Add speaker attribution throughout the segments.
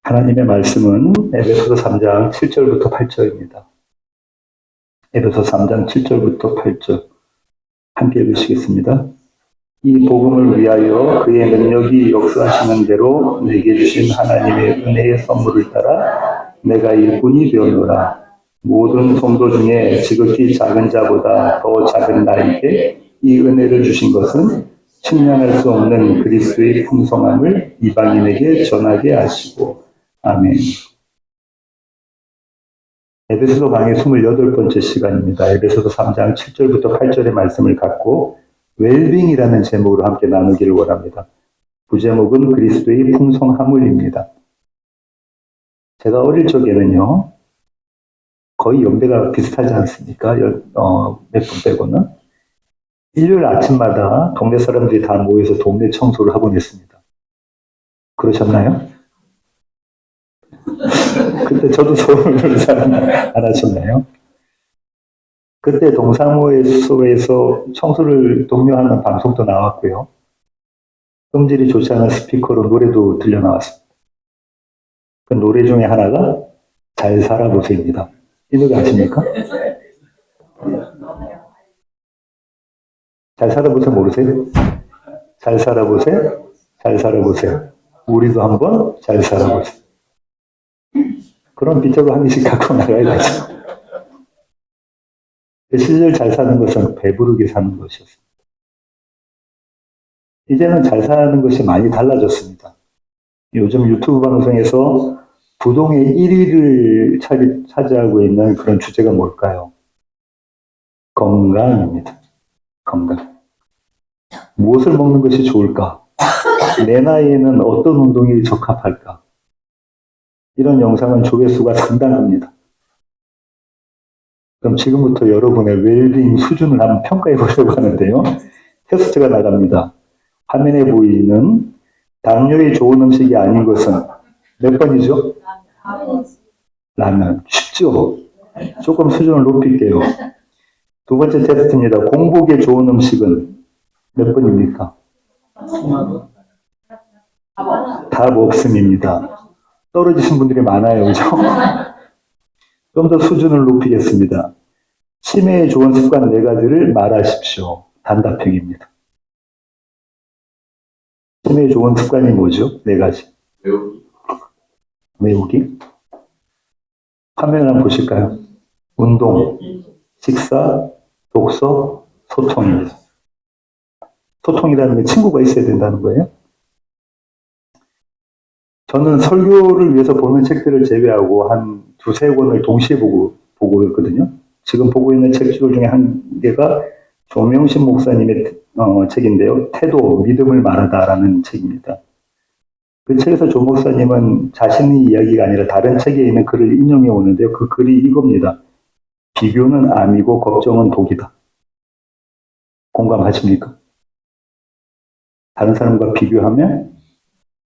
Speaker 1: 하나님의 말씀은 에베소서 3장 7절부터 8절입니다. 에베소 3장 7절부터 8절 함께 읽으시겠습니다. 이 복음을 위하여 그의 능력이 역사하시는 대로 내게 주신 하나님의 은혜의 선물을 따라 내가 일꾼이 되었노라. 모든 성도 중에 지극히 작은 자보다 더 작은 나에게 이 은혜를 주신 것은 측량할 수 없는 그리스도의 풍성함을 이방인에게 전하게 하시고. 아멘. 에베소서 강의 28번째 시간입니다. 에베소서 3장 7절부터 8절의 말씀을 갖고 웰빙이라는 제목으로 함께 나누기를 원합니다. 부제목은 그리스도의 풍성함을입니다. 제가 어릴 적에는요, 거의 연배가 비슷하지 않습니까? 몇 분 빼고는. 일요일 아침마다 동네 사람들이 다 모여서 동네 청소를 하곤 했습니다. 그러셨나요? 그때 저도 서울을 안 하셨나요? 그때 동사무소에서 청소를 독려하는 방송도 나왔고요. 음질이 좋지 않은 스피커로 노래도 들려 나왔습니다. 그 노래 중에 하나가 잘 살아보세요입니다. 이 노래 아십니까? 잘 살아보세요 모르세요? 잘 살아보세요? 잘 살아보세요. 우리도 한번 잘 살아보세요. 그런 비트를 한 개씩 갖고 나가야겠죠. 그 시절 잘 사는 것은 배부르게 사는 것이었습니다. 이제는 잘 사는 것이 많이 달라졌습니다. 요즘 유튜브 방송에서 부동의 1위를 차지하고 있는 그런 주제가 뭘까요? 건강입니다. 건강. 무엇을 먹는 것이 좋을까? 내 나이에는 어떤 운동이 적합할까? 이런 영상은 조회수가 상당합니다. 그럼 지금부터 여러분의 웰빙 수준을 한번 평가해 보려고 하는데요. 테스트가 나갑니다. 화면에 보이는 당뇨에 좋은 음식이 아닌 것은 몇 번이죠? 라면. 쉽죠? 조금 수준을 높일게요. 두 번째 테스트입니다. 공복에 좋은 음식은 몇 번입니까? 답 없음입니다. 떨어지신 분들이 많아요. 그죠? 좀 더 수준을 높이겠습니다. 치매에 좋은 습관 4가지를 말하십시오. 단답형입니다. 치매에 좋은 습관이 뭐죠? 4가지. 외우기. 화면을 한번 보실까요? 운동, 식사, 독서, 소통입니다. 소통이라는 게 친구가 있어야 된다는 거예요. 저는 설교를 위해서 보는 책들을 제외하고 한 2-3권을 동시에 보고 있거든요. 지금 보고 있는 책들 중에 한 개가 조명신 목사님의 책인데요. 태도, 믿음을 말하다라는 책입니다. 그 책에서 조 목사님은 자신의 이야기가 아니라 다른 책에 있는 글을 인용해 오는데요. 그 글이 이겁니다. 비교는 암이고 걱정은 독이다. 공감하십니까? 다른 사람과 비교하면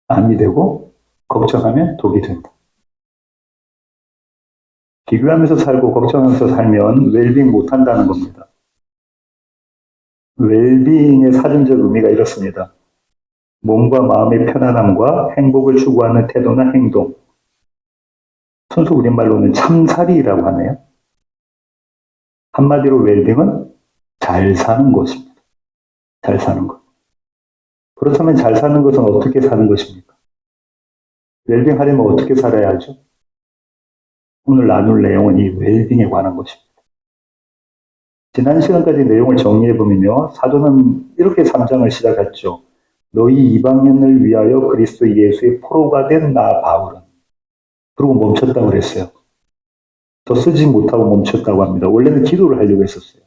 Speaker 1: 암이 되고 걱정하면 독이 된다. 비교하면서 살고 걱정하면서 살면 웰빙 못한다는 겁니다. 웰빙의 사전적 의미가 이렇습니다. 몸과 마음의 편안함과 행복을 추구하는 태도나 행동. 순수 우리말로는 참살이라고 하네요. 한마디로 웰빙은 잘 사는 것입니다. 잘 사는 것. 그렇다면 잘 사는 것은 어떻게 사는 것입니까? 웰빙 하려면 어떻게 살아야 하죠? 오늘 나눌 내용은 이 웰빙에 관한 것입니다. 지난 시간까지 내용을 정리해보면요. 사도는 이렇게 3장을 시작했죠. 너희 이방인을 위하여 그리스도 예수의 포로가 된 나 바울은. 그리고 멈췄다고 그랬어요. 더 쓰지 못하고 멈췄다고 합니다. 원래는 기도를 하려고 했었어요.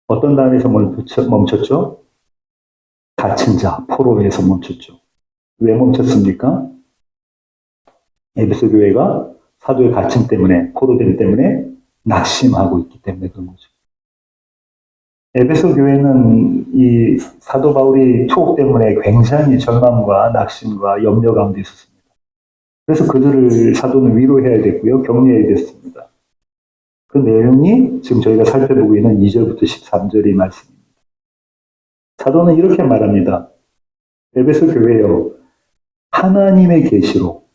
Speaker 1: 어떤 단에서 멈췄죠? 갇힌 자, 포로에서 멈췄죠. 왜 멈췄습니까? 에베소 교회가 사도의 갇힘 때문에, 포로됨 때문에 낙심하고 있기 때문에 그런 거죠. 에베소 교회는 이 사도 바울이 투옥 때문에 굉장히 절망과 낙심과 염려 가운데 있었습니다. 그래서 그들을 사도는 위로해야 됐고요. 격려해야 됐습니다. 그 내용이 지금 저희가 살펴보고 있는 2절부터 13절의 말씀입니다. 사도는 이렇게 말합니다. 에베소 교회요. 하나님의 계시로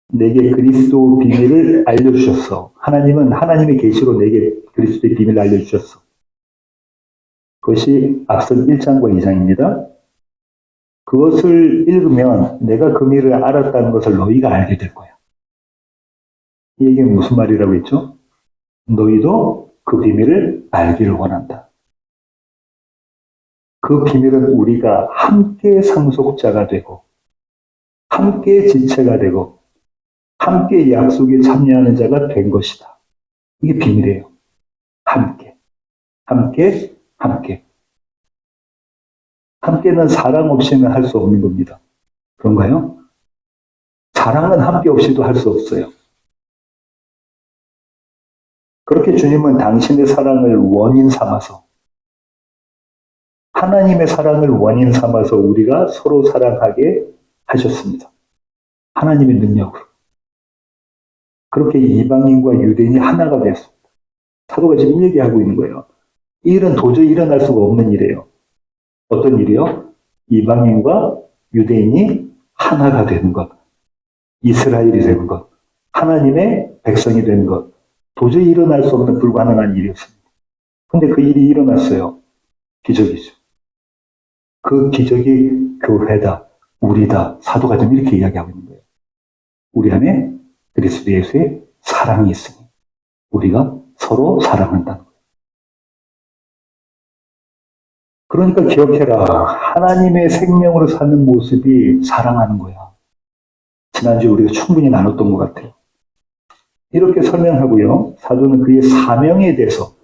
Speaker 1: 내게 그리스도 비밀을 알려주셨어. 하나님은 하나님의 계시로 내게 그리스도의 비밀을 알려주셨어. 그것이 앞선 1장과 2장입니다. 그것을 읽으면 내가 그 미를 알았다는 것을 너희가 알게 될 거야. 이 얘기는 무슨 말이라고 했죠? 너희도 그 비밀을 알기를 원한다. 그 비밀은 우리가 함께 상속자가 되고 함께 지체가 되고 함께 약속에 참여하는 자가 된 것이다. 이게 비밀이에요. 함께. 함께. 함께. 함께는 사랑 없이는 할 수 없는 겁니다. 그런가요? 사랑은 함께 없이도 할 수 없어요. 그렇게 주님은 당신의 사랑을 원인 삼아서 하나님의 사랑을 원인 삼아서 우리가 서로 사랑하게 하셨습니다. 하나님의 능력으로. 그렇게 이방인과 유대인이 하나가 됐습니다. 사도가 지금 이 얘기하고 있는 거예요. 이 일은 도저히 일어날 수가 없는 일이에요. 어떤 일이요? 이방인과 유대인이 하나가 되는 것. 이스라엘이 되는 것. 하나님의 백성이 되는 것. 도저히 일어날 수 없는 불가능한 일이었습니다. 근데 그 일이 일어났어요. 기적이죠. 그 기적이 교회다, 우리다, 사도가 좀 이렇게 이야기하고 있는 거예요. 우리 안에 그리스도 예수의 사랑이 있으니 우리가 서로 사랑한다는 거예요. 그러니까 기억해라. 하나님의 생명으로 사는 모습이 사랑하는 거야. 지난주에 우리가 충분히 나눴던 것 같아요. 이렇게 설명하고요. 사도는 그의 사명에 대해서,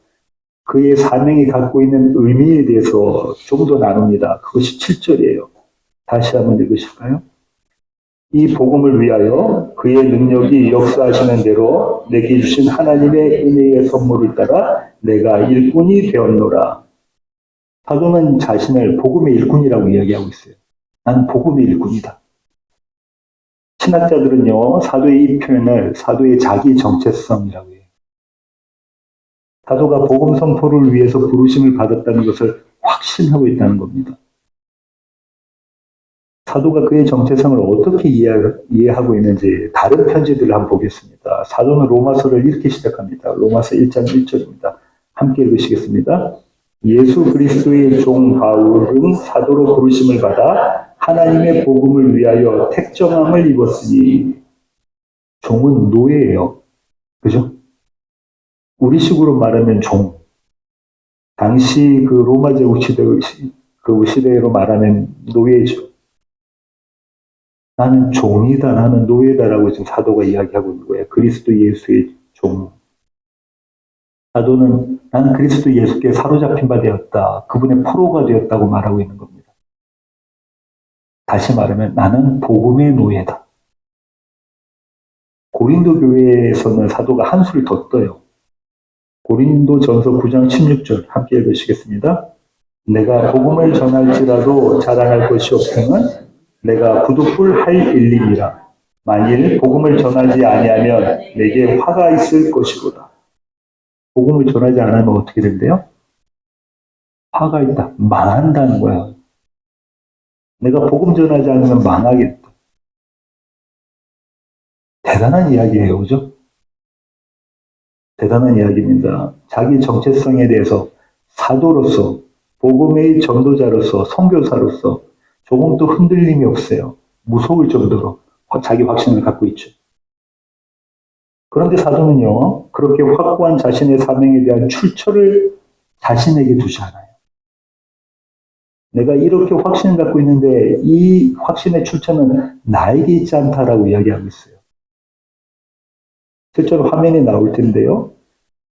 Speaker 1: 그의 사명이 갖고 있는 의미에 대해서 좀 더 나눕니다. 그것이 7절이에요. 다시 한번 읽으실까요? 이 복음을 위하여 그의 능력이 역사하시는 대로 내게 주신 하나님의 은혜의 선물을 따라 내가 일꾼이 되었노라. 사도는 자신을 복음의 일꾼이라고 이야기하고 있어요. 나는 복음의 일꾼이다. 신학자들은요, 사도의 이 표현을 사도의 자기 정체성이라고 해요. 사도가 복음 선포를 위해서 부르심을 받았다는 것을 확신하고 있다는 겁니다. 사도가 그의 정체성을 어떻게 이해하고 있는지 다른 편지들을 한번 보겠습니다. 사도는 로마서를 이렇게 시작합니다. 로마서 1장 1절입니다. 함께 읽으시겠습니다. 예수 그리스도의 종 바울은 사도로 부르심을 받아 하나님의 복음을 위하여 택정함을 입었으니 종은 노예예요. 그죠? 우리식으로 말하면 종. 당시 그 로마 제국 시대로 말하면 노예죠. 나는 종이다, 나는 노예다라고 지금 사도가 이야기하고 있는 거예요. 그리스도 예수의 종. 사도는 나는 그리스도 예수께 사로잡힌 바 되었다. 그분의 포로가 되었다고 말하고 있는 겁니다. 다시 말하면 나는 복음의 노예다. 고린도 교회에서는 사도가 한 수를 더 떠요. 고린도 전서 9장 16절 함께 읽으시겠습니다. 내가 복음을 전할지라도 자랑할 것이 없음은 내가 부득불 할 일임이라. 만일 복음을 전하지 아니하면 내게 화가 있을 것이로다. 복음을 전하지 않으면 어떻게 된대요? 화가 있다. 망한다는 거야. 내가 복음 전하지 않으면 망하겠다. 대단한 이야기예요. 그죠? 대단한 이야기입니다. 자기 정체성에 대해서 사도로서, 복음의 전도자로서, 선교사로서 조금도 흔들림이 없어요. 무서울 정도로 자기 확신을 갖고 있죠. 그런데 사도는요, 그렇게 확고한 자신의 사명에 대한 출처를 자신에게 두지 않아요. 내가 이렇게 확신을 갖고 있는데 이 확신의 출처는 나에게 있지 않다라고 이야기하고 있어요. 실제로 화면에 나올 텐데요.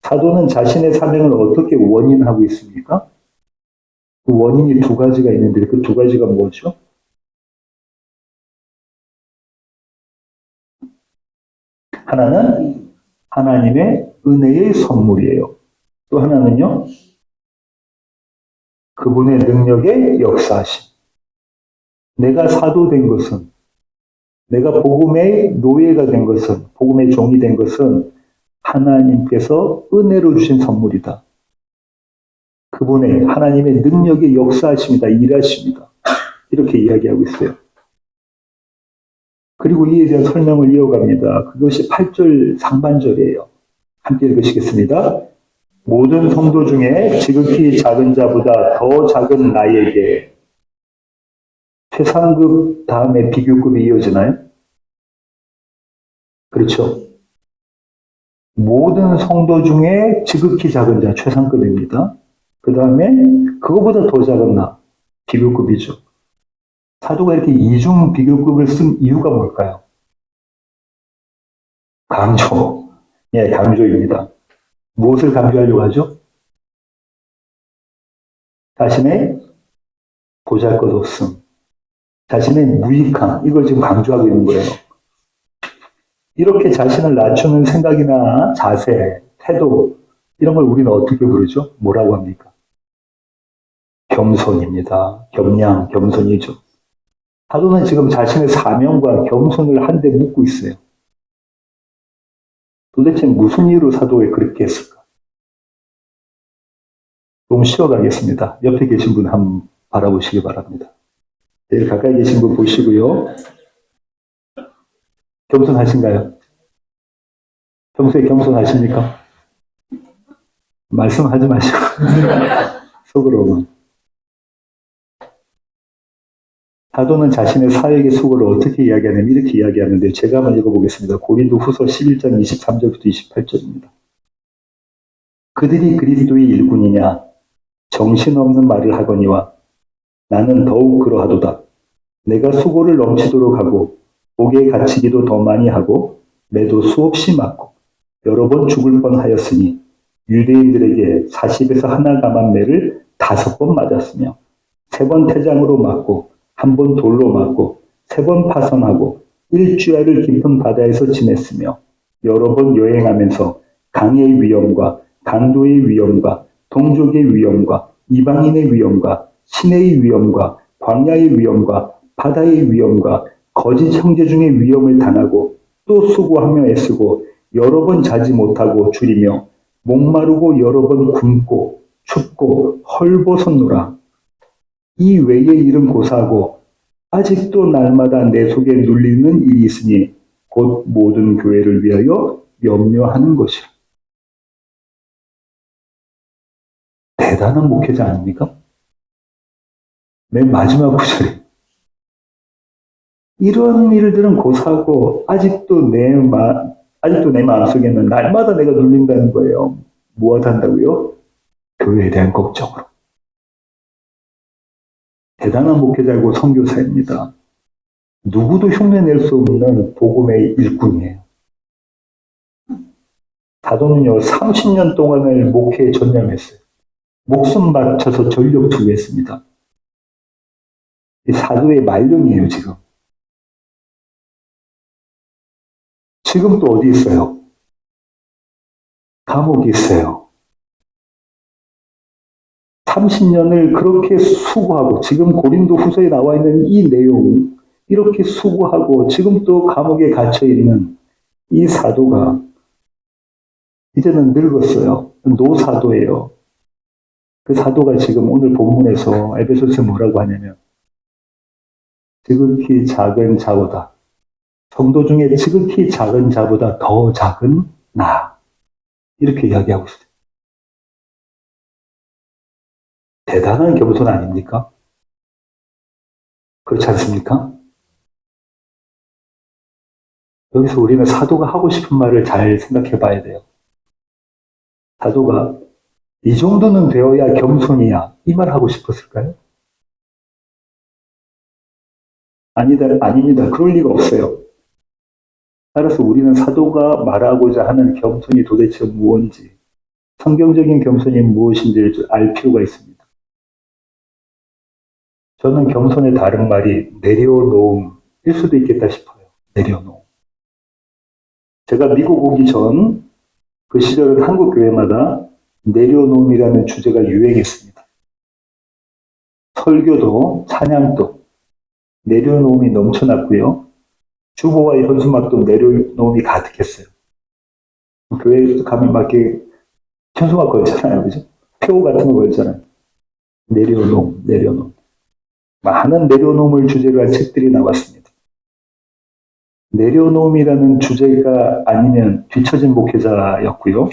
Speaker 1: 사도는 자신의 사명을 어떻게 원인하고 있습니까? 그 원인이 두 가지가 있는데 그 두 가지가 뭐죠? 하나는 하나님의 은혜의 선물이에요. 또 하나는요, 그분의 능력의 역사하심. 내가 사도된 것은, 내가 복음의 노예가 된 것은, 복음의 종이 된 것은 하나님께서 은혜로 주신 선물이다. 그분의 하나님의 능력의 역사하심이다, 일하심이다. 이렇게 이야기하고 있어요. 그리고 이에 대한 설명을 이어갑니다. 그것이 8절 상반절이에요. 함께 읽으시겠습니다. 모든 성도 중에 지극히 작은 자보다 더 작은 나에게 최상급 다음에 비교급이 이어지나요? 그렇죠. 모든 성도 중에 지극히 작은 자, 최상급입니다. 그 다음에 그거보다 더 작은 나, 비교급이죠. 사도가 이렇게 이중 비교급을 쓴 이유가 뭘까요? 강조. 예, 강조입니다. 무엇을 강조하려고 하죠? 자신의 보잘것없음, 자신의 무익함, 이걸 지금 강조하고 있는 거예요. 이렇게 자신을 낮추는 생각이나 자세, 태도, 이런 걸 우리는 어떻게 부르죠? 뭐라고 합니까? 겸손입니다. 겸양, 겸손이죠. 사도는 지금 자신의 사명과 겸손을 한데 묻고 있어요. 도대체 무슨 이유로 사도에 그렇게 했을까? 좀 쉬어가겠습니다. 옆에 계신 분 한번 바라보시기 바랍니다. 제일 가까이 계신 분 보시고요. 겸손하신가요? 평소에 겸손하십니까? 말씀하지 마시고 속으로만. 사도는 자신의 사역의 수고를 어떻게 이야기하냐면 이렇게 이야기하는데 제가 한번 읽어보겠습니다. 고린도 후서 11장 23절부터 28절입니다. 그들이 그리스도의 일꾼이냐 정신없는 말을 하거니와 나는 더욱 그러하도다. 내가 수고를 넘치도록 하고 옥에 갇히기도 더 많이 하고 매도 수없이 맞고 여러 번 죽을 뻔하였으니 유대인들에게 40에서 하나 감한 매를 5번 맞았으며 3번 태장으로 맞고 1번 돌로 맞고 3번 파선하고 일주야를 깊은 바다에서 지냈으며 여러 번 여행하면서 강의 위험과 강도의 위험과 동족의 위험과 이방인의 위험과 시내의 위험과 광야의 위험과 바다의 위험과 거짓 형제 중의 위험을 당하고 또 수고하며 애쓰고 여러 번 자지 못하고 줄이며 목마르고 여러 번 굶고 춥고 헐벗었노라. 이 외의 일은 고사하고 아직도 날마다 내 속에 눌리는 일이 있으니 곧 모든 교회를 위하여 염려하는 것이라. 대단한 목회자 아닙니까? 맨 마지막 구절에 이런 일들은 고사하고 아직도 내 마음속에는 날마다 내가 눌린다는 거예요. 무엇 한다고요? 교회에 대한 걱정으로. 대단한 목회자고 선교사입니다. 누구도 흉내낼 수 없는 복음의 일꾼이에요. 사도는요, 30년 동안을 목회에 전념했어요. 목숨 바쳐서 전력 투구했습니다. 사도의 말년이에요, 지금. 지금 또 어디 있어요? 감옥에 있어요. 30년을 그렇게 수고하고 지금 고린도 후서에 나와 있는 이 내용 이렇게 수고하고 지금 또 감옥에 갇혀있는 이 사도가 이제는 늙었어요. 노사도예요. 그 사도가 지금 오늘 본문에서 에베소서에 뭐라고 하냐면 지극히 작은 자보다 성도 중에 지극히 작은 자보다 더 작은 나 이렇게 이야기하고 있어요. 대단한 겸손 아닙니까? 그렇지 않습니까? 여기서 우리는 사도가 하고 싶은 말을 잘 생각해 봐야 돼요. 사도가 이 정도는 되어야 겸손이야 이 말 하고 싶었을까요? 아닙니다. 그럴 리가 없어요. 따라서 우리는 사도가 말하고자 하는 겸손이 도대체 무엇인지 성경적인 겸손이 무엇인지를 알 필요가 있습니다. 저는 겸손의 다른 말이 내려놓음일 수도 있겠다 싶어요. 내려놓음. 제가 미국 오기 전 그 시절은 한국 교회마다 내려놓음이라는 주제가 유행했습니다. 설교도 찬양도 내려놓음이 넘쳐났고요. 주보와 현수막도 내려놓음이 가득했어요. 교회 가면 막 이렇게 현수막 걸잖아요. 그죠? 표 같은 거 걸잖아요. 내려놓음, 내려놓음. 많은 내려놓음을 주제로 한 책들이 나왔습니다. 내려놓음이라는 주제가 아니면 뒤처진 목회자였고요.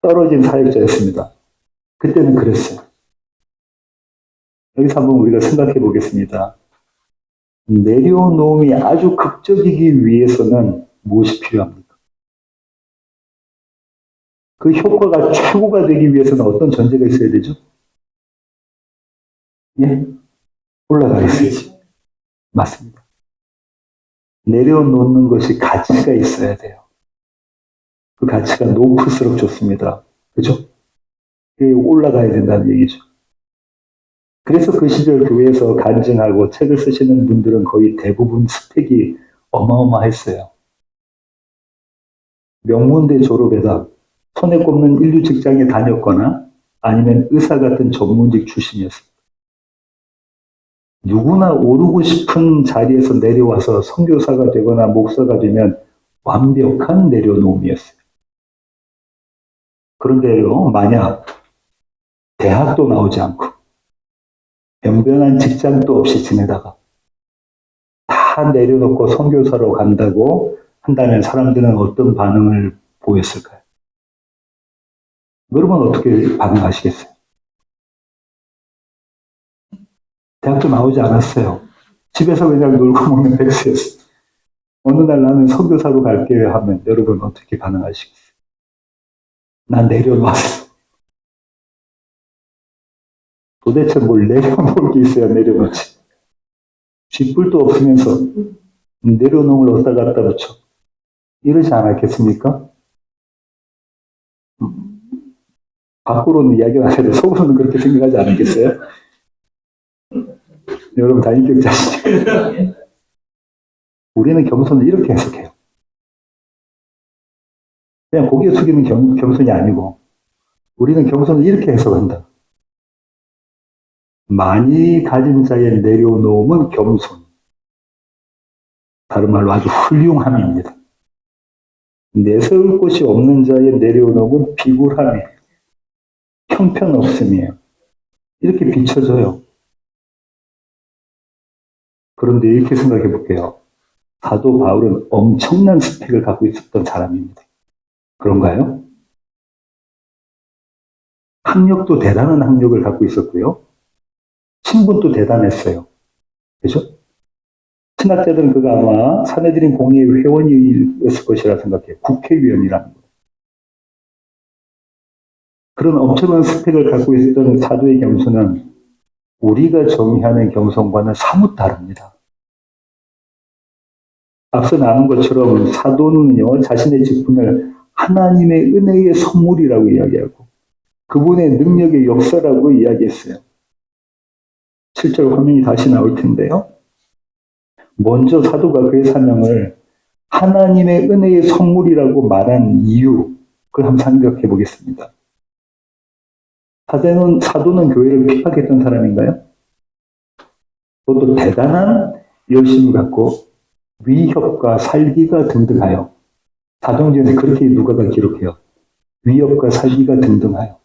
Speaker 1: 떨어진 사역자였습니다. 그때는 그랬어요. 여기서 한번 우리가 생각해 보겠습니다. 내려놓음이 아주 극적이기 위해서는 무엇이 필요합니까? 그 효과가 최고가 되기 위해서는 어떤 전제가 있어야 되죠? 예? 올라가 있어야지. 맞습니다. 내려놓는 것이 가치가 있어야 돼요. 그 가치가 높을수록 좋습니다. 그죠? 올라가야 된다는 얘기죠. 그래서 그 시절 교회에서 간증하고 책을 쓰시는 분들은 거의 대부분 스펙이 어마어마했어요. 명문대 졸업에다 손에 꼽는 인류 직장에 다녔거나 아니면 의사 같은 전문직 출신이었습니다. 누구나 오르고 싶은 자리에서 내려와서 선교사가 되거나 목사가 되면 완벽한 내려놓음이었어요. 그런데요, 만약 대학도 나오지 않고 변변한 직장도 없이 지내다가 다 내려놓고 선교사로 간다고 한다면 사람들은 어떤 반응을 보였을까요? 여러분 어떻게 반응하시겠어요? 대학도 나오지 않았어요. 집에서 그냥 놀고 먹는 백수였어요. 어느 날 나는 선교사로 갈게요 하면 여러분 어떻게 반응하시겠어요? 난 내려놨어. 도대체 뭘 내려놓을 게 있어야 내려놓지. 쥐뿔도 없으면서 내려놓음을 어디다 갖다 붙여. 이러지 않았겠습니까? 밖으로는 이야기가 안 해도 속으로는 그렇게 생각하지 않았겠어요? 여러분 다 인격자시죠? 우리는 겸손을 이렇게 해석해요. 그냥 고개 숙이는 겸손이 아니고 우리는 겸손을 이렇게 해석한다. 많이 가진 자의 내려놓음은 겸손. 다른 말로 아주 훌륭함입니다. 내세울 곳이 없는 자의 내려놓음은 비굴함이에요. 형편없음이에요. 이렇게 비춰져요. 그런데 이렇게 생각해 볼게요. 사도 바울은 엄청난 스펙을 갖고 있었던 사람입니다. 그런가요? 학력도 대단한 학력을 갖고 있었고요. 신분도 대단했어요. 그죠? 신학자들은 그가 아마 사내들인 공의회 회원이었을 것이라 생각해요. 국회의원이라는 거. 그런 엄청난 스펙을 갖고 있었던 사도의 겸손은 우리가 정의하는 겸손과는 사뭇 다릅니다. 앞서 나눈 것처럼 사도는요, 자신의 직분을 하나님의 은혜의 선물이라고 이야기하고 그분의 능력의 역사라고 이야기했어요. 7절 화면이 다시 나올 텐데요. 먼저 사도가 그의 사명을 하나님의 은혜의 선물이라고 말한 이유, 그걸 한번 생각해 보겠습니다. 사도는 교회를 핍박했던 사람인가요? 그것도 대단한 열심을 갖고 위협과 살기가 등등하여 사도행전에 그렇게 누가가 기록해요. 위협과 살기가 등등하여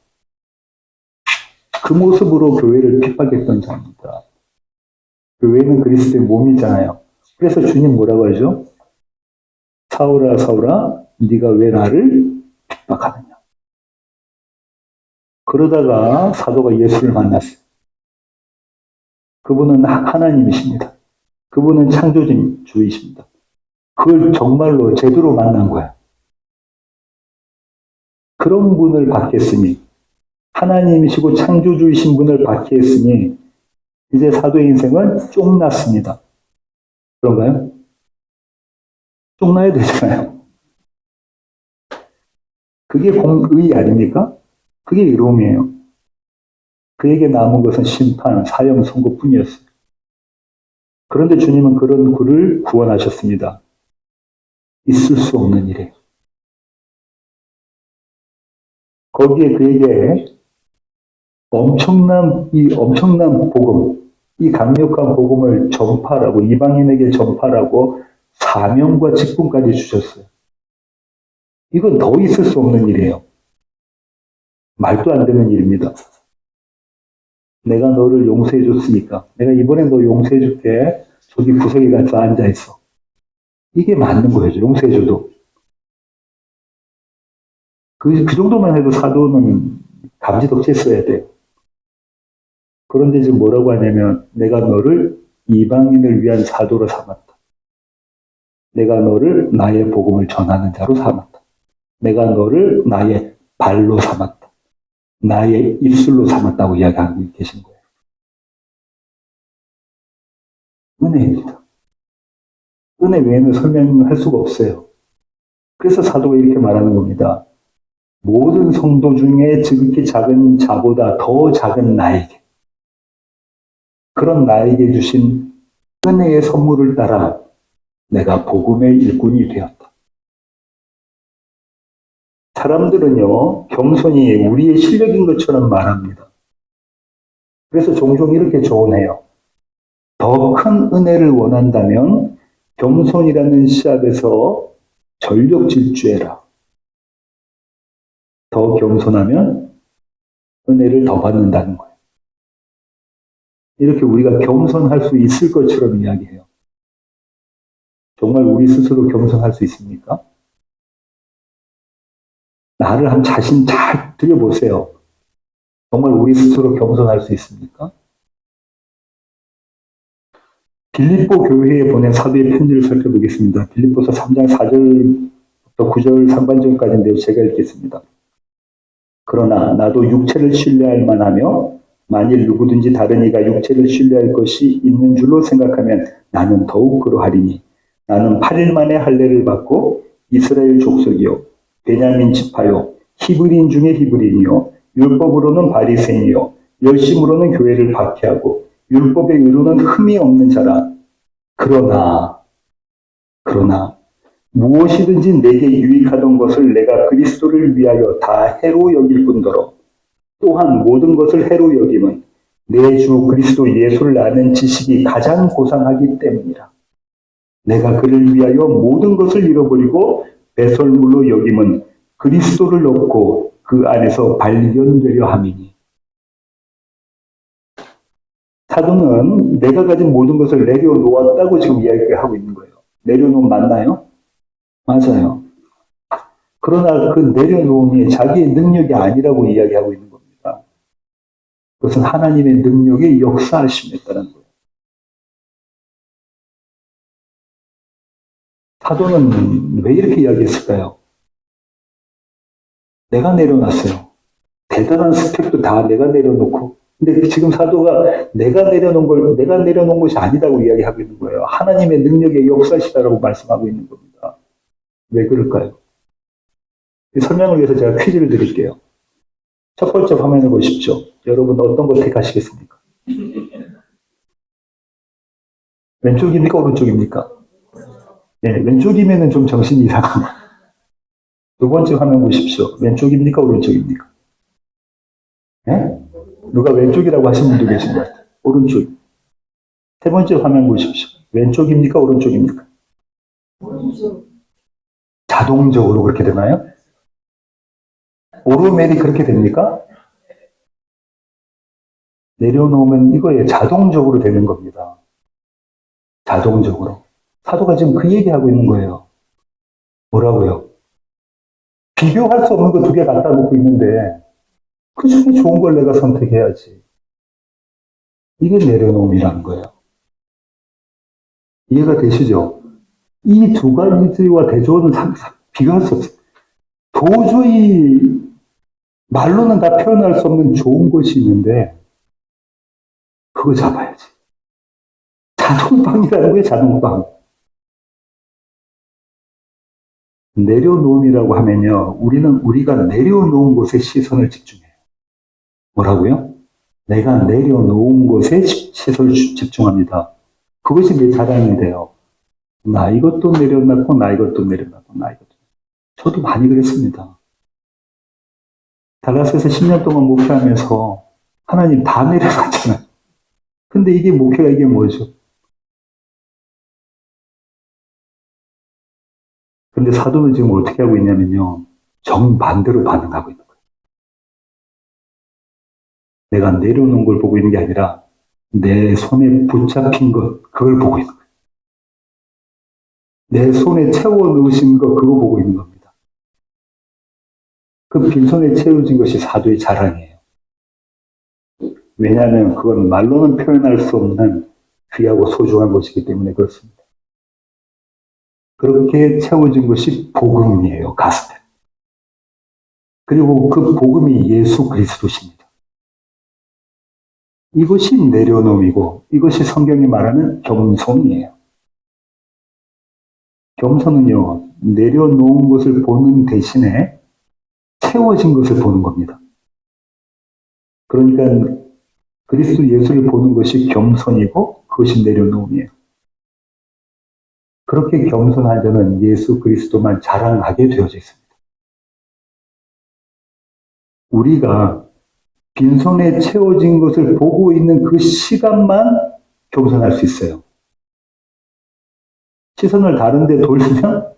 Speaker 1: 그 모습으로 교회를 핍박했던 자입니다. 교회는 그리스도의 몸이잖아요. 그래서 주님 뭐라고 하죠? 사울아 사울아 네가 왜 나를 핍박하느냐. 그러다가 사도가 예수를 만났어요. 그분은 하나님이십니다. 그분은 창조주이십니다. 그걸 정말로 제대로 만난 거야. 그런 분을 받겠으니 하나님이시고 창조주이신 분을 받게 했으니 이제 사도의 인생은 쫑났습니다. 그런가요? 쫑나야 되잖아요. 그게 공의 아닙니까? 그게 의로움이에요. 그에게 남은 것은 심판, 사형, 선고뿐이었어요. 그런데 주님은 그런 그를 구원하셨습니다. 있을 수 없는 일이에요. 거기에 그에게 엄청난 복음, 이 강력한 복음을 전파하라고, 이방인에게 전파하라고 사명과 직분까지 주셨어요. 이건 더 있을 수 없는 일이에요. 말도 안 되는 일입니다. 내가 너를 용서해 줬으니까 내가 이번에 너 용서해 줄게. 저기 구석에 가서 앉아 있어. 이게 맞는 거예요. 용서해줘도. 그 정도만 해도 사도는 감지덕지 써야 돼요. 그런데 지금 뭐라고 하냐면 내가 너를 이방인을 위한 사도로 삼았다. 내가 너를 나의 복음을 전하는 자로 삼았다. 내가 너를 나의 발로 삼았다. 나의 입술로 삼았다고 이야기하고 계신 거예요. 은혜입니다. 은혜 외에는 설명할 수가 없어요. 그래서 사도가 이렇게 말하는 겁니다. 모든 성도 중에 지극히 작은 자보다 더 작은 나에게, 그런 나에게 주신 은혜의 선물을 따라 내가 복음의 일꾼이 되었다. 사람들은요, 겸손이 우리의 실력인 것처럼 말합니다. 그래서 종종 이렇게 조언해요. 더 큰 은혜를 원한다면 겸손이라는 시합에서 전력 질주해라. 더 겸손하면 은혜를 더 받는다는 거예요. 이렇게 우리가 겸손할 수 있을 것처럼 이야기해요. 정말 우리 스스로 겸손할 수 있습니까? 나를 한 자신 잘 들여보세요. 정말 우리 스스로 겸손할 수 있습니까? 빌립보 교회에 보낸 사도의 편지를 살펴보겠습니다. 빌립보서 3장 4절부터 9절 상반절까지인데요. 제가 읽겠습니다. 그러나 나도 육체를 신뢰할 만하며 만일 누구든지 다른 이가 육체를 신뢰할 것이 있는 줄로 생각하면 나는 더욱 그러하리니 나는 8일 만에 할례를 받고 이스라엘 족속이요 베냐민 지파요 히브리인 중에 히브리인이요 율법으로는 바리새인이요 열심으로는 교회를 박해하고 율법의 의로는 흠이 없는 자라. 그러나 무엇이든지 내게 유익하던 것을 내가 그리스도를 위하여 다 해로 여길 뿐더러 또한 모든 것을 해로 여김은 내 주 그리스도 예수를 아는 지식이 가장 고상하기 때문이라. 내가 그를 위하여 모든 것을 잃어버리고 배설물로 여김은 그리스도를 얻고 그 안에서 발견되려 함이니. 사도는 내가 가진 모든 것을 내려놓았다고 지금 이야기하고 있는 거예요. 내려놓으면 맞나요? 맞아요. 그러나 그 내려놓음이 자기의 능력이 아니라고 이야기하고 있는 겁니다. 그것은 하나님의 능력의 역사하심에 따른 거예요. 사도는 왜 이렇게 이야기했을까요? 내가 내려놨어요. 대단한 스펙도 다 내가 내려놓고, 근데 지금 사도가 내가 내려놓은 것이 아니라고 이야기하고 있는 거예요. 하나님의 능력의 역사시다라고 말씀하고 있는 겁니다. 왜 그럴까요? 설명을 위해서 제가 퀴즈를 드릴게요. 첫 번째 화면을 보십시오. 여러분 어떤 걸 택하시겠습니까? 왼쪽입니까? 오른쪽입니까? 네, 왼쪽이면 좀 정신이 이상합니다. 두 번째 화면 보십시오. 왼쪽입니까? 오른쪽입니까? 네? 누가 왼쪽이라고 하신 분도 계신 것 같아요. 오른쪽. 세 번째 화면 보십시오. 왼쪽입니까? 오른쪽입니까? 오른쪽. 자동적으로 그렇게 되나요? 오르멜이 그렇게 됩니까? 내려놓으면 이거에 자동적으로 되는 겁니다. 자동적으로. 사도가 지금 그 얘기하고 있는 거예요. 뭐라고요? 비교할 수 없는 거 두 개 갖다 놓고 있는데 그 중에 좋은 걸 내가 선택해야지. 이게 내려놓음이라는 거예요. 이해가 되시죠? 이 두 가지와 대조는 비교할 수 없어요. 도저히 말로는 다 표현할 수 없는 좋은 것이 있는데 그거 잡아야지. 자동방이라는 거예요, 자동방. 내려놓음이라고 하면요, 우리가 내려놓은 곳에 시선을 집중해요. 뭐라고요? 내가 내려놓은 곳에 시선을 집중합니다. 그것이 내 자랑인데요. 나 이것도 내려놨고, 나 이것도 내려놨고, 나 이것도. 저도 많이 그랬습니다. 달라스에서 10년 동안 목회하면서 하나님 다 내려놨잖아요. 근데 이게 목회가 이게 뭐죠? 근데 사도는 지금 어떻게 하고 있냐면요. 정반대로 반응하고 있는 거예요. 내가 내려놓은 걸 보고 있는 게 아니라 내 손에 붙잡힌 것, 그걸 보고 있는 거예요. 내 손에 채워 넣으신 거 그거 보고 있는 겁니다. 그 빈손에 채워진 것이 사도의 자랑이에요. 왜냐하면 그건 말로는 표현할 수 없는 귀하고 소중한 것이기 때문에 그렇습니다. 그렇게 채워진 것이 복음이에요. 가스펠. 그리고 그 복음이 예수 그리스도십니다. 이것이 내려놓음이고 이것이 성경이 말하는 겸손이에요. 겸손은요, 내려놓은 것을 보는 대신에 채워진 것을 보는 겁니다. 그러니까 그리스도 예수를 보는 것이 겸손이고 그것이 내려놓음이에요. 그렇게 겸손한 자는 예수 그리스도만 자랑하게 되어져 있습니다. 우리가 빈손에 채워진 것을 보고 있는 그 시간만 겸손할 수 있어요. 시선을 다른 데 돌리면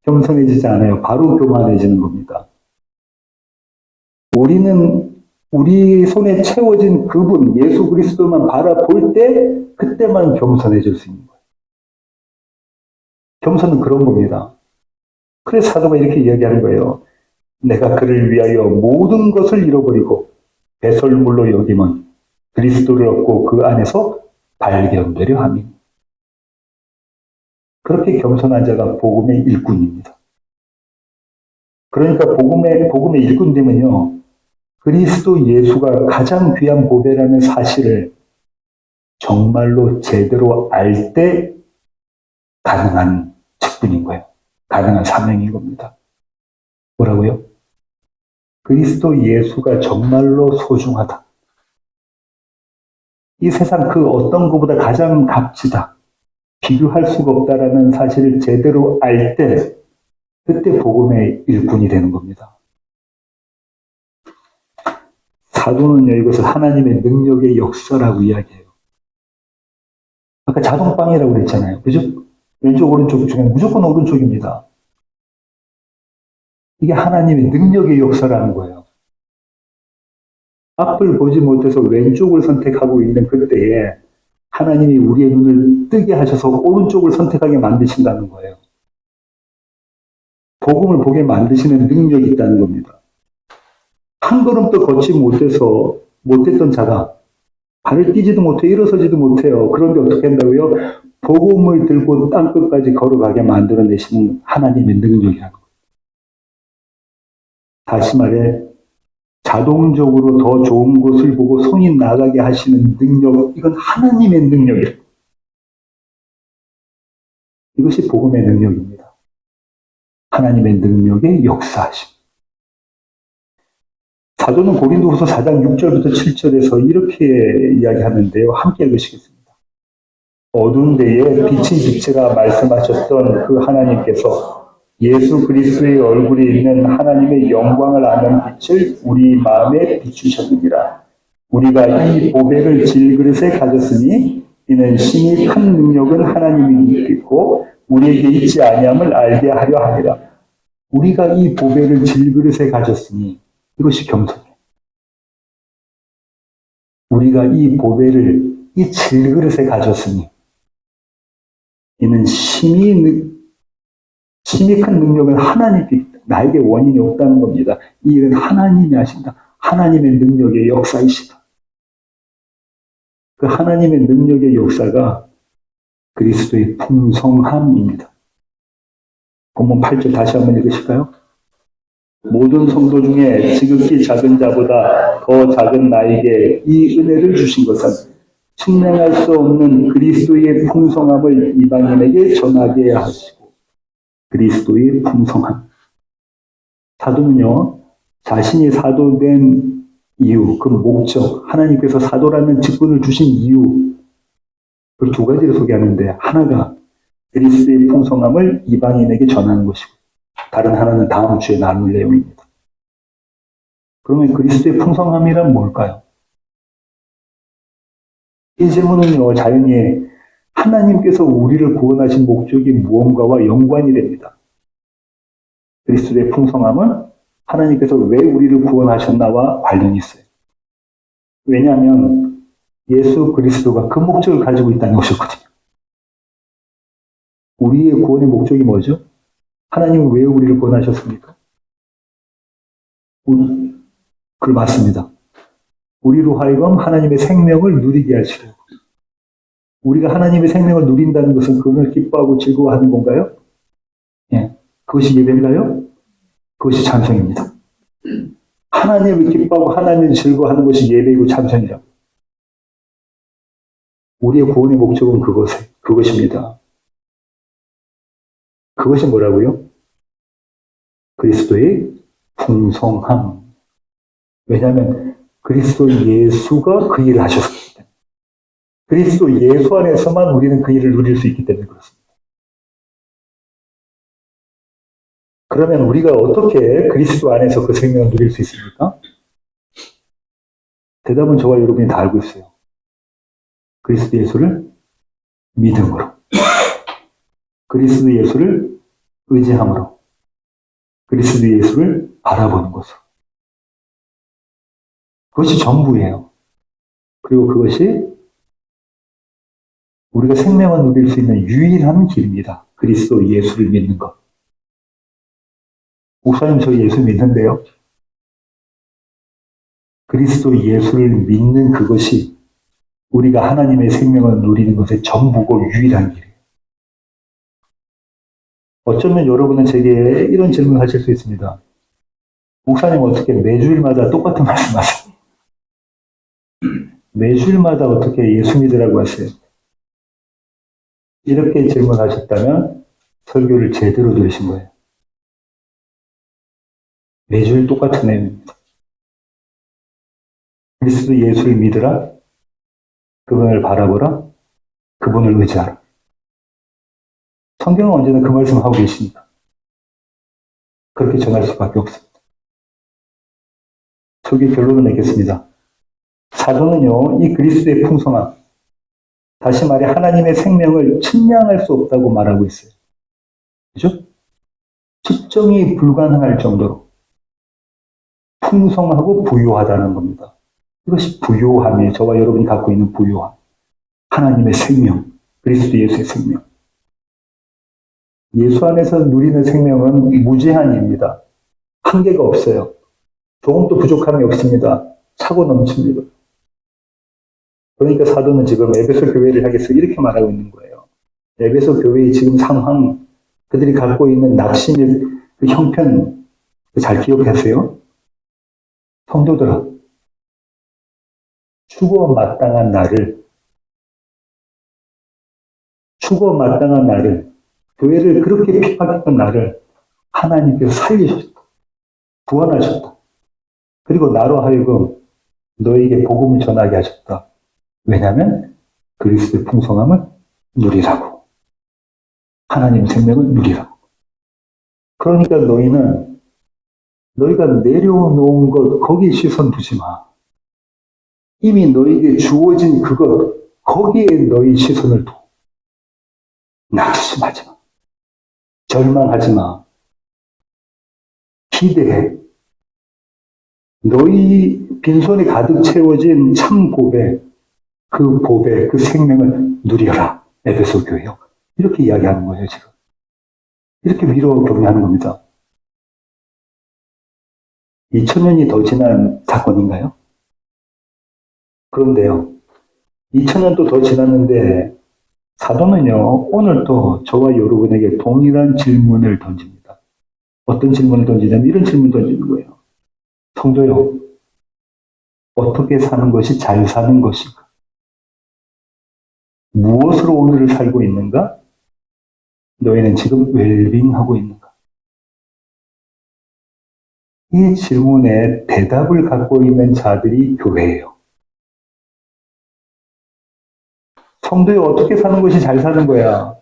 Speaker 1: 겸손해지지 않아요. 바로 교만해지는 겁니다. 우리는 우리 손에 채워진 그분, 예수 그리스도만 바라볼 때 그때만 겸손해질 수 있는 거예요. 겸손은 그런 겁니다. 그래서 사도가 이렇게 이야기하는 거예요. 내가 그를 위하여 모든 것을 잃어버리고 배설물로 여김은 그리스도를 얻고 그 안에서 발견되려 함이니. 그렇게 겸손한 자가 복음의 일꾼입니다. 그러니까 복음의 일꾼 되면요, 그리스도 예수가 가장 귀한 보배라는 사실을 정말로 제대로 알 때 가능한 직분인 거예요. 가능한 사명인 겁니다. 뭐라고요? 그리스도 예수가 정말로 소중하다. 이 세상 그 어떤 것보다 가장 값지다. 비교할 수가 없다라는 사실을 제대로 알 때, 그때 복음의 일꾼이 되는 겁니다. 사도는요, 이것을 하나님의 능력의 역사라고 이야기해요. 아까 자동방이라고 그랬잖아요. 그죠? 왼쪽, 오른쪽 중에 무조건 오른쪽입니다. 이게 하나님의 능력의 역사라는 거예요. 앞을 보지 못해서 왼쪽을 선택하고 있는 그때에 하나님이 우리의 눈을 뜨게 하셔서 오른쪽을 선택하게 만드신다는 거예요. 복음을 보게 만드시는 능력이 있다는 겁니다. 한 걸음도 걷지 못했던 자가 발을 띄지도 못해 일어서지도 못해요. 그런데 어떻게 한다고요? 복음을 들고 땅끝까지 걸어가게 만들어내시는 하나님의 능력이라는 거예요. 다시 말해 자동적으로 더 좋은 것을 보고 손이 나가게 하시는 능력, 이건 하나님의 능력이에요. 이것이 복음의 능력입니다. 하나님의 능력의 역사하심. 사도는 고린도후서 4장 6절부터 7절에서 이렇게 이야기하는데요. 함께 읽으시겠습니다. 어두운 데에 빛이 빛이라 말씀하셨던 그 하나님께서 예수 그리스도의 얼굴에 있는 하나님의 영광을 아는 빛을 우리 마음에 비추셨느니라. 우리가 이 보배를 질그릇에 가졌으니 이는 심히 큰 능력은 하나님이 있고 우리에게 있지 아니함을 알게 하려 함이라. 우리가 이 보배를 질그릇에 가졌으니 이것이 겸손이에요. 우리가 이 보배를 이 질그릇에 가졌으니 이는 심히 큰 능력은 하나님께 있다. 나에게 원인이 없다는 겁니다. 이 일은 하나님이 하신다. 하나님의 능력의 역사이시다. 그 하나님의 능력의 역사가 그리스도의 풍성함입니다. 본문 8절 다시 한번 읽으실까요? 모든 성도 중에 지극히 작은 자보다 더 작은 나에게 이 은혜를 주신 것은 측량할 수 없는 그리스도의 풍성함을 이방인에게 전하게 하시고, 그리스도의 풍성함. 사도는요, 자신이 사도된 이유, 그 목적, 하나님께서 사도라는 직분을 주신 이유, 그 두 가지를 소개하는데, 하나가 그리스도의 풍성함을 이방인에게 전하는 것이고, 다른 하나는 다음 주에 나눌 내용입니다. 그러면 그리스도의 풍성함이란 뭘까요? 이 질문은요, 자연히 하나님께서 우리를 구원하신 목적이 무언가와 연관이 됩니다. 그리스도의 풍성함은 하나님께서 왜 우리를 구원하셨나와 관련이 있어요. 왜냐하면 예수 그리스도가 그 목적을 가지고 이 땅에 오셨거든요. 우리의 구원의 목적이 뭐죠? 하나님은 왜 우리를 구원하셨습니까? 그걸 맞습니다. 우리로 하여금 하나님의 생명을 누리게 하시려고. 우리가 하나님의 생명을 누린다는 것은 그분을 기뻐하고 즐거워하는 건가요? 예. 그것이 예배인가요? 그것이 찬송입니다. 하나님을 기뻐하고 하나님을 즐거워하는 것이 예배이고 찬송이라고. 우리의 구원의 목적은 그것입니다. 그것이 뭐라고요? 그리스도의 풍성함. 왜냐하면 그리스도 예수가 그 일을 하셨기 때문에. 그리스도 예수 안에서만 우리는 그 일을 누릴 수 있기 때문에 그렇습니다. 그러면 우리가 어떻게 그리스도 안에서 그 생명을 누릴 수 있습니까? 대답은 저와 여러분이 다 알고 있어요. 그리스도 예수를 믿음으로. 그리스도 예수를 의지함으로. 그리스도 예수를 바라보는 것으로. 그것이 전부예요. 그리고 그것이 우리가 생명을 누릴 수 있는 유일한 길입니다. 그리스도 예수를 믿는 것. 목사님, 저 예수 믿는데요. 그리스도 예수를 믿는 그것이 우리가 하나님의 생명을 누리는 것의 전부고 유일한 길이에요. 어쩌면 여러분은 제게 이런 질문을 하실 수 있습니다. 목사님, 어떻게 매주일마다 똑같은 말씀하세요? 매주일마다 어떻게 예수 믿으라고 하세요? 이렇게 질문하셨다면 설교를 제대로 들으신 거예요. 매주일 똑같은 내용입니다. 그리스도 예수를 믿으라, 그분을 바라보라, 그분을 의지하라. 성경은 언제나 그 말씀을 하고 계십니다. 그렇게 전할 수밖에 없습니다. 설교 결론을 내겠습니다. 사도는요, 이 그리스도의 풍성함, 다시 말해 하나님의 생명을 측량할 수 없다고 말하고 있어요. 그죠? 측정이 불가능할 정도로 풍성하고 부유하다는 겁니다. 이것이 부유함이에요. 저와 여러분이 갖고 있는 부유함. 하나님의 생명, 그리스도 예수의 생명. 예수 안에서 누리는 생명은 무제한입니다. 한계가 없어요. 조금도 부족함이 없습니다. 차고 넘칩니다. 그러니까 사도는 지금 에베소 교회를 향해서 이렇게 말하고 있는 거예요. 에베소 교회의 지금 상황, 그들이 갖고 있는 낙심의 그 형편, 잘 기억하세요? 성도들아, 죽어 마땅한 나를, 교회를 그렇게 핍박했던 나를 하나님께서 살리셨다. 구원하셨다. 그리고 나로 하여금 너에게 복음을 전하게 하셨다. 왜냐하면 그리스도의 풍성함을 누리라고. 하나님 생명을 누리라고. 그러니까 너희가 내려놓은 것 거기에 시선 두지 마. 이미 너에게 주어진 그것 거기에 너희 시선을 둬. 낙심하지 마. 절망하지 마. 기대해. 너희 빈손에 가득 채워진 참 보배, 그 생명을 누려라. 에베소 교회요. 이렇게 이야기하는 거예요, 지금. 이렇게 위로 격려하는 겁니다. 2000년이 더 지난 사건인가요? 그런데요, 2000년도 더 지났는데 사도는요, 오늘 또 저와 여러분에게 동일한 질문을 던집니다. 어떤 질문을 던지냐면 이런 질문을 던지는 거예요. 성도요, 어떻게 사는 것이 잘 사는 것인가? 무엇으로 오늘을 살고 있는가? 너희는 지금 웰빙하고 있는가? 이 질문에 대답을 갖고 있는 자들이 교회예요. 성도요, 어떻게 사는 것이 잘 사는 거야?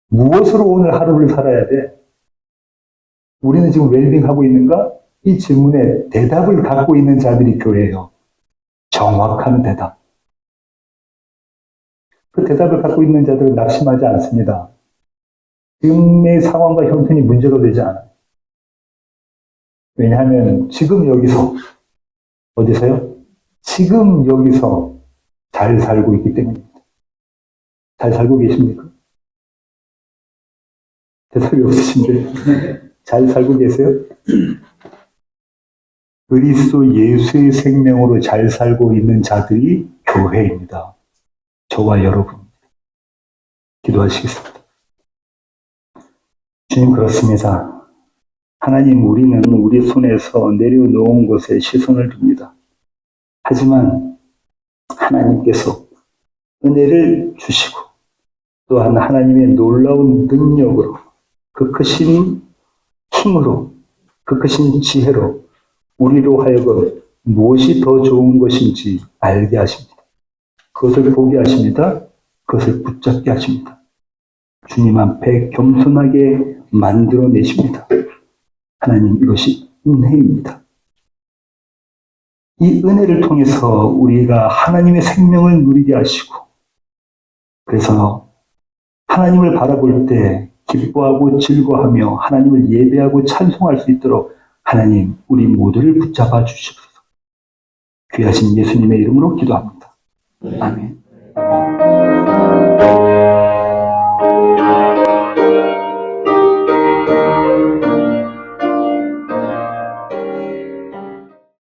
Speaker 1: 무엇으로 오늘 하루를 살아야 돼? 우리는 지금 웰빙하고 있는가? 이 질문에 대답을 갖고 있는 자들이 교회예요. 정확한 대답. 그 대답을 갖고 있는 자들은 낙심하지 않습니다. 지금의 상황과 형편이 문제가 되지 않아요. 왜냐하면 지금 여기서, 어디서요? 지금 여기서 잘 살고 있기 때문입니다. 잘 살고 계십니까? 대답이 없으신데 잘 살고 계세요? 그리스도 예수의 생명으로 잘 살고 있는 자들이 교회입니다. 저와 여러분. 기도하시겠습니다. 주님, 그렇습니다. 하나님, 우리는 우리 손에서 내려놓은 곳에 시선을 둡니다. 하지만 하나님께서 은혜를 주시고 또한 하나님의 놀라운 능력으로 그 크신 힘으로 그 크신 지혜로 우리로 하여금 무엇이 더 좋은 것인지 알게 하십니다. 그것을 보게 하십니다. 그것을 붙잡게 하십니다. 주님 앞에 겸손하게 만들어내십니다. 하나님, 이것이 은혜입니다. 이 은혜를 통해서 우리가 하나님의 생명을 누리게 하시고 그래서 하나님을 바라볼 때 기뻐하고 즐거워하며 하나님을 예배하고 찬송할 수 있도록 하나님, 우리 모두를 붙잡아 주시옵소서. 귀하신 예수님의 이름으로 기도합니다. 아멘.